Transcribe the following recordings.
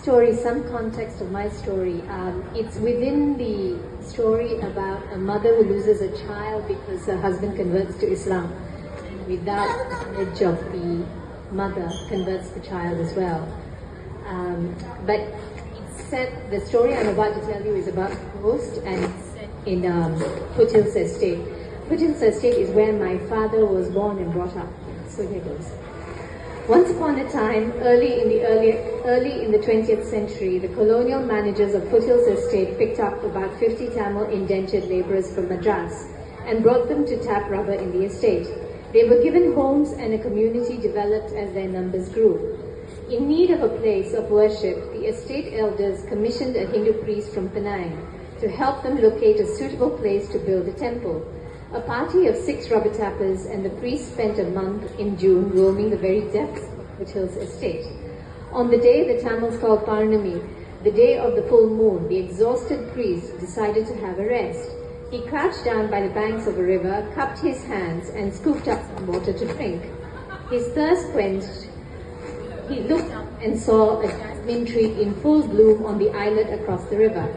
story, some context of my story. It's within the story about a mother who loses a child because her husband converts to Islam. And without knowledge of the mother, converts the child as well. But it's set, the story I'm about to tell you is about a ghost, and it's set in Foothills Estate. Foothills Estate is where my father was born and brought up. So here goes. Once upon a time, early in the 20th century, the colonial managers of Foothills Estate picked up about 50 Tamil indentured labourers from Madras and brought them to tap rubber in the estate. They were given homes and a community developed as their numbers grew. In need of a place of worship, the estate elders commissioned a Hindu priest from Penang to help them locate a suitable place to build a temple. A party of 6 rubber tappers and the priest spent a month in June roaming the very depths of Foothills Estate. On the day the Tamils call Parnami, the day of the full moon, the exhausted priest decided to have a rest. He crouched down by the banks of a river, cupped his hands and scooped up some water to drink. His thirst quenched, he looked up and saw a jasmine tree in full bloom on the islet across the river.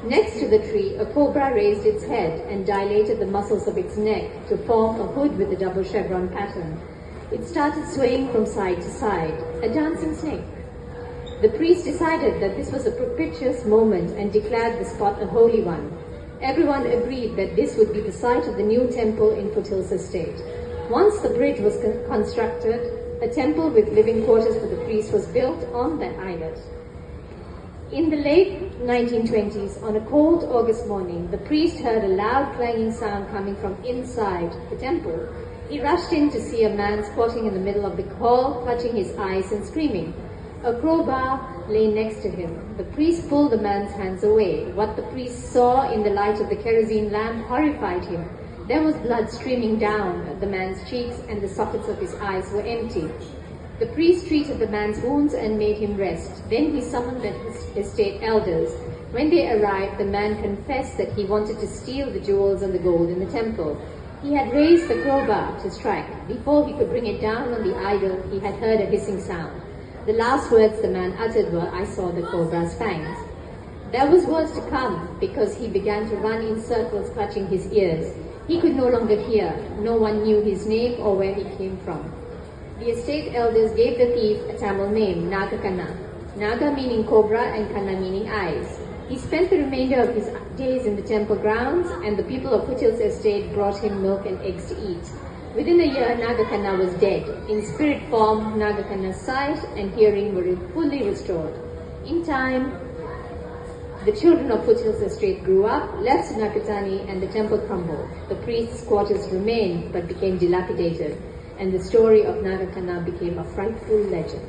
Next to the tree, a cobra raised its head and dilated the muscles of its neck to form a hood with a double chevron pattern. It started swaying from side to side, a dancing snake. The priest decided that this was a propitious moment and declared the spot a holy one. Everyone agreed that this would be the site of the new temple in Foothills Estate. Once the bridge was constructed, a temple with living quarters for the priest was built on that islet. In the late 1920s, on a cold August morning, the priest heard a loud clanging sound coming from inside the temple. He rushed in to see a man squatting in the middle of the hall, clutching his eyes and screaming. A crowbar lay next to him. The priest pulled the man's hands away. What the priest saw in the light of the kerosene lamp horrified him. There was blood streaming down the man's cheeks and the sockets of his eyes were empty. The priest treated the man's wounds and made him rest. Then he summoned the estate elders. When they arrived, the man confessed that he wanted to steal the jewels and the gold in the temple. He had raised the crowbar to strike. Before he could bring it down on the idol, he had heard a hissing sound. The last words the man uttered were, "I saw the cobra's fangs." There was worse to come, because he began to run in circles, clutching his ears. He could no longer hear. No one knew his name or where he came from. The estate elders gave the thief a Tamil name, Nagakanna. Naga meaning cobra and Kanna meaning eyes. He spent the remainder of his days in the temple grounds, and the people of Foothills Estate brought him milk and eggs to eat. Within a year, Nagakanna was dead. In spirit form, Nagakanna's sight and hearing were fully restored. In time, the children of Foothills Estate grew up, left Nakatani, and the temple crumbled. The priest's quarters remained but became dilapidated, and the story of Nagakanna became a frightful legend.